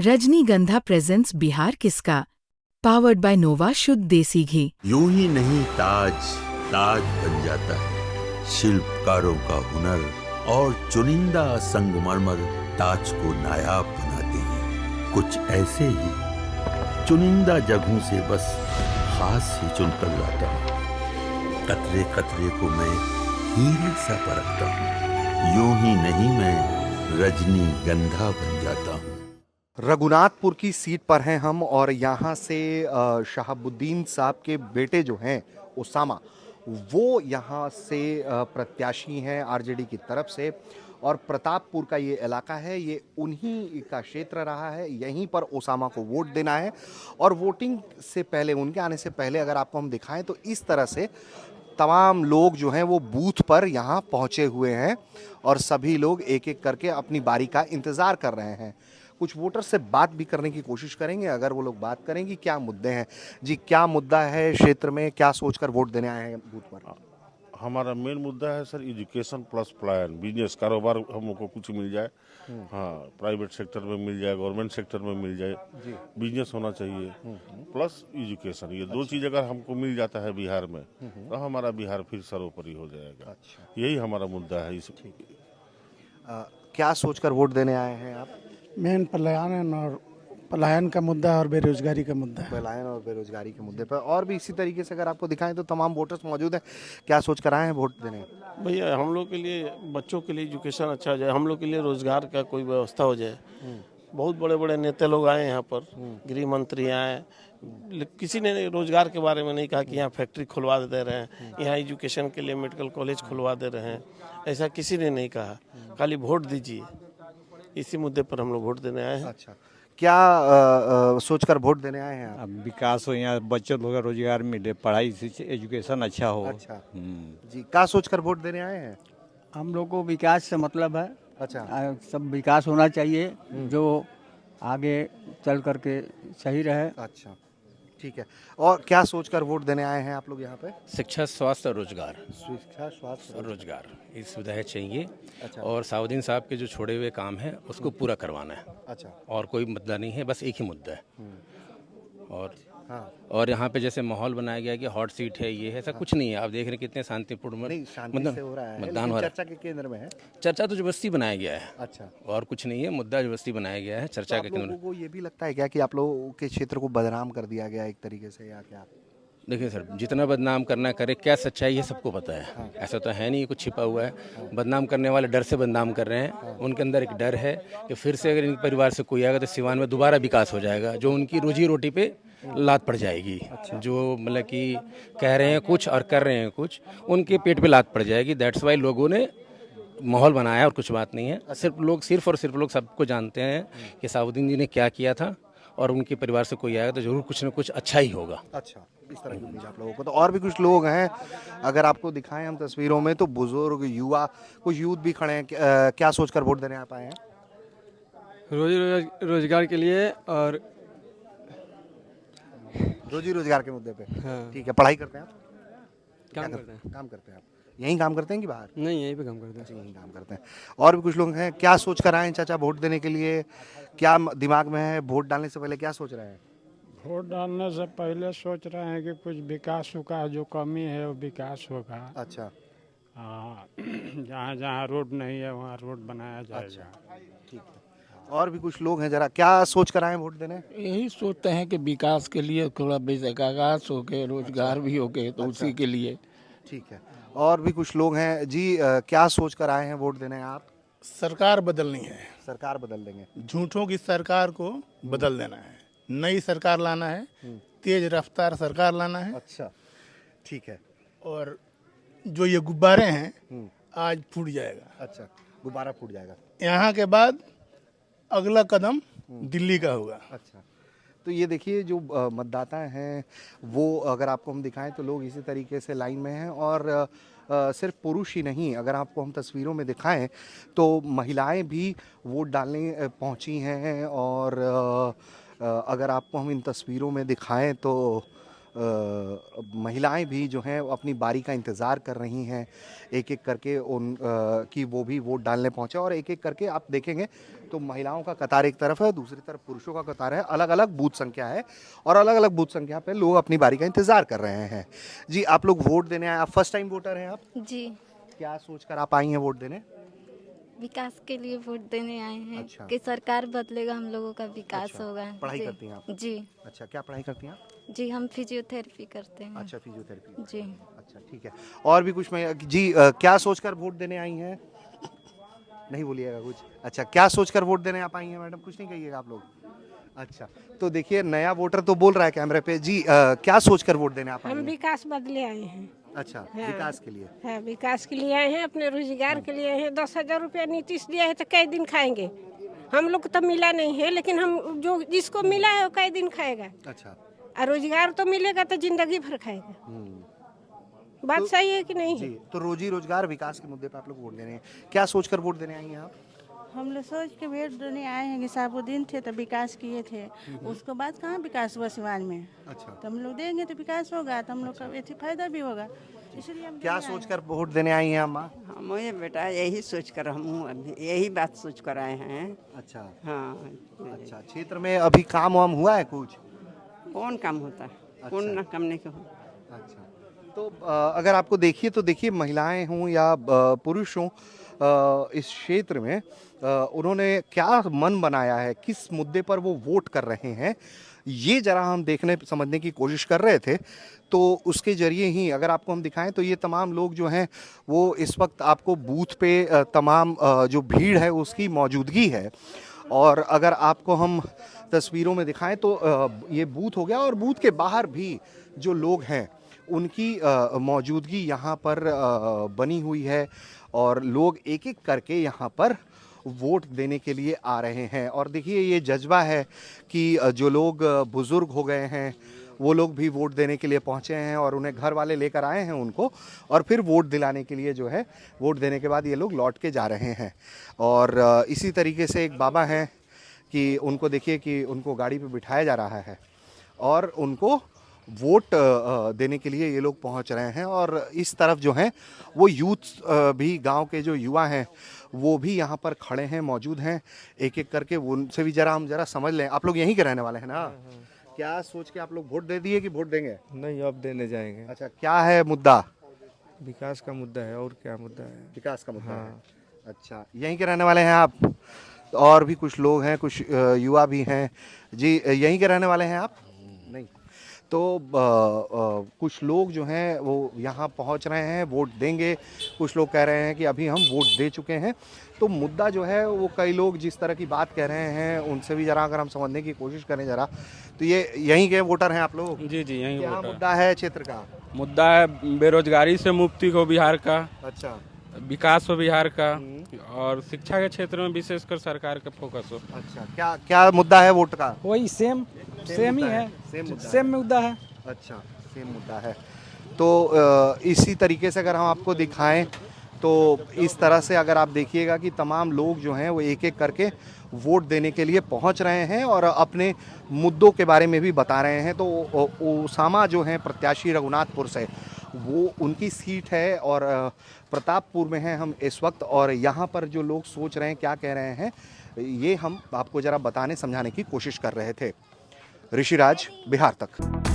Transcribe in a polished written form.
रजनीगंधा प्रेजेंट्स बिहार किसका, powered by नोवा शुद्ध देसी घी। यूं ही नहीं ताज ताज बन जाता है, शिल्पकारों का हुनर और चुनिंदा संगमरमर ताज को नायाब बनाते हैं। कुछ ऐसे ही चुनिंदा जगहों से बस खास ही चुनकर लाता हूँ। कतरे कतरे को मैं हीरे सा परखता हूँ। यूं ही नहीं मैं रजनीगंधा बन जाता हूँ। रघुनाथपुर की सीट पर हैं हम और यहाँ से शहाबुद्दीन साहब के बेटे जो हैं उसामा, वो यहाँ से प्रत्याशी हैं आरजेडी की तरफ से। और प्रतापपुर का ये इलाका है, ये उन्हीं का क्षेत्र रहा है, यहीं पर उसामा को वोट देना है। और वोटिंग से पहले, उनके आने से पहले अगर आपको हम दिखाएं तो इस तरह से तमाम लोग जो हैं वो बूथ पर यहाँ पहुँचे हुए हैं और सभी लोग एक एक करके अपनी बारी का इंतज़ार कर रहे हैं। कुछ वोटर से बात भी करने की कोशिश करेंगे, अगर वो लोग बात करेंगे क्या मुद्दे हैं। जी, क्या मुद्दा है क्षेत्र में, क्या सोचकर वोट देने आए हैं बूथ पर? हमारा मेन मुद्दा है sir education plus plan, business कारोबार हमको कुछ मिल जाए। हाँ, प्राइवेट सेक्टर में मिल जाए, गवर्नमेंट सेक्टर में मिल जाए, बिजनेस होना चाहिए प्लस एजुकेशन। ये दो चीज अगर हमको मिल जाता है बिहार में तो हमारा बिहार फिर सर्वोपरि हो जाएगा। यही हमारा मुद्दा है। इस क्या सोचकर वोट देने आए हैं आप? मेन पलायन का मुद्दा और बेरोजगारी का मुद्दा है। पलायन और बेरोजगारी के मुद्दे पर और भी इसी तरीके से अगर आपको दिखाएं तो तमाम वोटर्स मौजूद हैं। क्या सोच कर आए हैं वोट देने? भैया हम लोग के लिए, बच्चों के लिए एजुकेशन अच्छा हो जाए, हम लोग के लिए रोजगार का कोई व्यवस्था हो जाए। बहुत बड़े बड़े नेता लोग आए यहाँ पर, गृह मंत्री आए, किसी ने रोजगार के बारे में नहीं कहा कि यहाँ फैक्ट्री खुलवा दे रहे हैं, यहाँ एजुकेशन के लिए मेडिकल कॉलेज खुलवा दे रहे हैं, ऐसा किसी ने नहीं कहा। खाली वोट दीजिए, इसी मुद्दे पर हम लोग वोट देने आए हैं। अच्छा, क्या सोचकर वोट देने आए हैं आप? अब विकास हो, यहाँ बच्चों लोग का रोजगार मिले, पढ़ाई से एजुकेशन अच्छा हो। अच्छा जी, क्या सोचकर वोट देने आए हैं? हम लोग को विकास से मतलब है। अच्छा, सब विकास होना चाहिए जो आगे चल करके सही रहे। अच्छा, ठीक है। और क्या सोचकर वोट देने आए हैं आप लोग यहाँ पे? शिक्षा, स्वास्थ्य और रोजगार। शिक्षा, स्वास्थ्य और रोजगार, ये सुविधाएं चाहिए। अच्छा। और साउद्दीन साहब के जो छोड़े हुए काम है उसको पूरा करवाना है। अच्छा। और कोई मुद्दा नहीं है, बस एक ही मुद्दा है। और हाँ। और यहाँ पे जैसे माहौल बनाया गया कि हॉट सीट है, ये है, ऐसा कुछ नहीं है। आप देख रहे हैं कितने शांतिपूर्ण नहीं, शांति से हो रहा है, मतदान लेकिन हो रहा है। चर्चा के केंद्र में है। चर्चा तो जबरदस्ती बनाया गया है। अच्छा, और कुछ नहीं है, मुद्दा जबरदस्ती बनाया गया है चर्चा तो के आप केंद्र लोगों में। को ये भी लगता है क्या कि आप लोगों के क्षेत्र को बदनाम कर दिया गया एक तरीके से, या क्या? देखिए सर, जितना बदनाम करना करे, क्या सच्चाई है सबको पता है। ऐसा तो है नहीं कुछ छिपा हुआ है। बदनाम करने वाले डर से बदनाम कर रहे हैं। उनके अंदर एक डर है कि फिर से अगर इनके परिवार से कोई आएगा तो सिवान में दोबारा विकास हो जाएगा, जो उनकी रोजी रोटी पे लात पड़ जाएगी। जो मतलब कि कह रहे हैं कुछ और कर रहे हैं कुछ, उनके पेट पे लात पड़ जाएगी। दैट्स वाई लोगों ने माहौल बनाया और कुछ बात नहीं है। सिर्फ और सिर्फ लोग सबको जानते हैं कि साउद्दीन जी ने क्या किया था, और उनके परिवार से कोई आएगा तो जरूर कुछ न कुछ अच्छा ही होगा। अच्छा, इस तरह की उम्मीद आप लोगों को। तो और भी कुछ लोग हैं, अगर आपको दिखाएं हम तस्वीरों में तो बुजुर्ग, युवा, कुछ यूथ भी खड़े हैं। क्या सोचकर वोट देने आप आए हैं? रोजगार के लिए और रोजी रोजगार के मुद्दे पे। हाँ। ठीक है। पढ़ाई करते हैं आप? काम करते हैं। काम करते हैं आप? यहीं काम करते हैं कि बाहर? नहीं, यहीं पे काम करते अच्छा, यहीं काम करते हैं। और भी कुछ लोग हैं, क्या सोच कर आए हैं चाचा वोट देने के लिए? क्या दिमाग में है, वोट डालने से पहले क्या सोच रहे हैं? वोट डालने से पहले सोच रहे हैं कि कुछ विकास का जो कमी है वो विकास होगा। अच्छा, हाँ, जहाँ जहाँ रोड नहीं है वहाँ रोड बनाया जाएगा। ठीक है। और भी कुछ लोग हैं, जरा क्या सोच कर आए हैं वोट देने? यही सोचते हैं कि विकास के लिए थोड़ा विकास हो के, रोजगार भी हो के, तो उसी के लिए। ठीक है। और भी कुछ लोग हैं जी, क्या सोच कर आए हैं वोट देने आप? सरकार बदलनी है, सरकार बदल देंगे। झूठों की सरकार को बदल देना है, नई सरकार लाना है, तेज रफ्तार सरकार लाना है। अच्छा, ठीक है। और जो ये गुब्बारे हैं आज फूट जाएगा। अच्छा, गुब्बारा फूट जाएगा। यहाँ के बाद अगला कदम दिल्ली का होगा। अच्छा, तो ये देखिए जो मतदाता हैं वो, अगर आपको हम दिखाएं तो लोग इसी तरीके से लाइन में हैं। और सिर्फ पुरुष ही नहीं, अगर आपको हम तस्वीरों में दिखाएं तो महिलाएं भी वोट डालने पहुंची हैं। और अगर आपको हम इन तस्वीरों में दिखाएं तो महिलाएं भी जो हैं वो अपनी बारी का इंतज़ार कर रही हैं, एक एक करके कि वो भी वोट डालने पहुंचे। और एक एक करके आप देखेंगे तो महिलाओं का कतार एक तरफ है, दूसरी तरफ पुरुषों का कतार है, अलग अलग बूथ संख्या है और अलग अलग बूथ संख्या पे लोग अपनी बारी का इंतज़ार कर रहे हैं। जी, आप लोग वोट देने आए, आप फर्स्ट टाइम वोटर हैं आप? जी। क्या सोचकर आप आई हैं वोट देने? विकास के लिए वोट देने आए हैं। अच्छा। कि सरकार बदलेगा, हम लोगों का विकास अच्छा, होगा। पढ़ाई जी। करती हैं आप? जी। अच्छा, क्या पढ़ाई करती हैं आप? जी, हम फिजियोथेरेपी करते हैं। अच्छा, फिजियोथेरेपी। जी। अच्छा, ठीक है। और भी कुछ मैं जी क्या सोचकर वोट देने आई हैं? नहीं बोलिएगा कुछ। अच्छा, क्या सोचकर वोट देने आप आई हैं मैडम? कुछ नहीं कहिएगा आप लोग। अच्छा, तो देखिए नया वोटर तो बोल रहा है कैमरे पे। जी क्या सोचकर वोट देने आप आई हम हैं? विकास बदले आए हैं। अच्छा, हाँ। विकास के लिए। हाँ, विकास के लिए आए हैं, अपने रोजगार के लिए आए हैं। 10,000 रुपया नीतीश दिया है तो कई दिन खाएंगे? हम लोग को तो मिला नहीं है, लेकिन हम जो जिसको मिला है वो कई दिन खाएगा। अच्छा। और रोजगार तो मिलेगा तो जिंदगी भर खाएगा। बात सही है कि नहीं? जी, तो रोजी रोजगार विकास के मुद्दे पे आप लोग वोट देने हैं। क्या सोचकर वोट देने आई हैं आप? हम लोग सोच के वोट देने आए हैं कि शहाबुद्दीन थे तो विकास किए थे, उसके बाद कहाँ विकास हुआ सिवान में। अच्छा। तो हम लोग देंगे तो विकास होगा, तो हम लोग का ऐसे फायदा भी होगा, इसलिए हम क्या सोचकर वोट देने आई हैं अम्मा? हम ये बेटा यही सोच कर हम यही बात सोच कर आए हैं। अच्छा। हाँ। अच्छा, क्षेत्र में अभी काम वाम हुआ है कुछ? कौन काम होता है? कौन ना काम नहीं हो। अच्छा, तो अगर आपको देखिए तो देखिए महिलाएं हों या पुरुष हों, इस क्षेत्र में उन्होंने क्या मन बनाया है, किस मुद्दे पर वो वोट कर रहे हैं, ये जरा हम देखने समझने की कोशिश कर रहे थे। तो उसके जरिए ही अगर आपको हम दिखाएं तो ये तमाम लोग जो हैं वो इस वक्त आपको बूथ पे तमाम जो भीड़ है उसकी मौजूदगी है। और अगर आपको हम तस्वीरों में दिखाएं तो ये बूथ हो गया और बूथ के बाहर भी जो लोग हैं उनकी मौजूदगी यहाँ पर बनी हुई है और लोग एक एक करके यहाँ पर वोट देने के लिए आ रहे हैं। और देखिए ये जज्बा है कि जो लोग बुज़ुर्ग हो गए हैं वो लोग भी वोट देने के लिए पहुँचे हैं और उन्हें घर वाले लेकर आए हैं उनको, और फिर वोट दिलाने के लिए जो है वोट देने के बाद ये लोग लौट के जा रहे हैं। और इसी तरीके से एक बाबा हैं कि उनको देखिए कि उनको गाड़ी पे बिठाया जा रहा है और उनको वोट देने के लिए ये लोग पहुंच रहे हैं। और इस तरफ जो हैं वो यूथ भी, गांव के जो युवा हैं वो भी यहाँ पर खड़े हैं, मौजूद हैं। एक एक करके उनसे भी हम जरा समझ लें। आप लोग यहीं के रहने वाले हैं ना? क्या सोच के आप लोग वोट दे दिए कि वोट देंगे? नहीं, अब देने जाएंगे। अच्छा, क्या है मुद्दा? विकास का मुद्दा है, और क्या मुद्दा है? विकास का मुद्दा हाँ। है। अच्छा, यहीं के रहने वाले हैं आप? और भी कुछ लोग हैं, कुछ युवा भी हैं। जी, यहीं के रहने वाले हैं आप? नहीं, तो कुछ लोग जो हैं वो यहाँ पहुँच रहे हैं, वोट देंगे। कुछ लोग कह रहे हैं कि अभी हम वोट दे चुके हैं। तो मुद्दा जो है वो कई लोग जिस तरह की बात कह रहे हैं उनसे भी जरा अगर हम समझने की कोशिश करें जरा, तो ये यहीं के वोटर हैं आप लोग? जी जी, यहीं क्या वोटर। मुद्दा है क्षेत्र का? मुद्दा है बेरोजगारी से मुक्ति हो बिहार का। अच्छा। विकास हो बिहार का, और शिक्षा के क्षेत्र में विशेषकर सरकार का फोकस हो। अच्छा, क्या क्या मुद्दा है वोट का? वही सेम ही है, सेम मुद्दा है। अच्छा, सेम मुद्दा है। तो इसी तरीके से अगर हम आपको दिखाएं तो इस तरह से अगर आप देखिएगा कि तमाम लोग जो हैं वो एक एक करके वोट देने के लिए पहुंच रहे हैं और अपने मुद्दों के बारे में भी बता रहे हैं। तो ओसामा जो हैं प्रत्याशी रघुनाथपुर से, वो उनकी सीट है और प्रतापपुर में हैं हम इस वक्त। और यहाँ पर जो लोग सोच रहे हैं, क्या कह रहे हैं, ये हम आपको ज़रा बताने समझाने की कोशिश कर रहे थे। ऋषिराज, बिहार तक।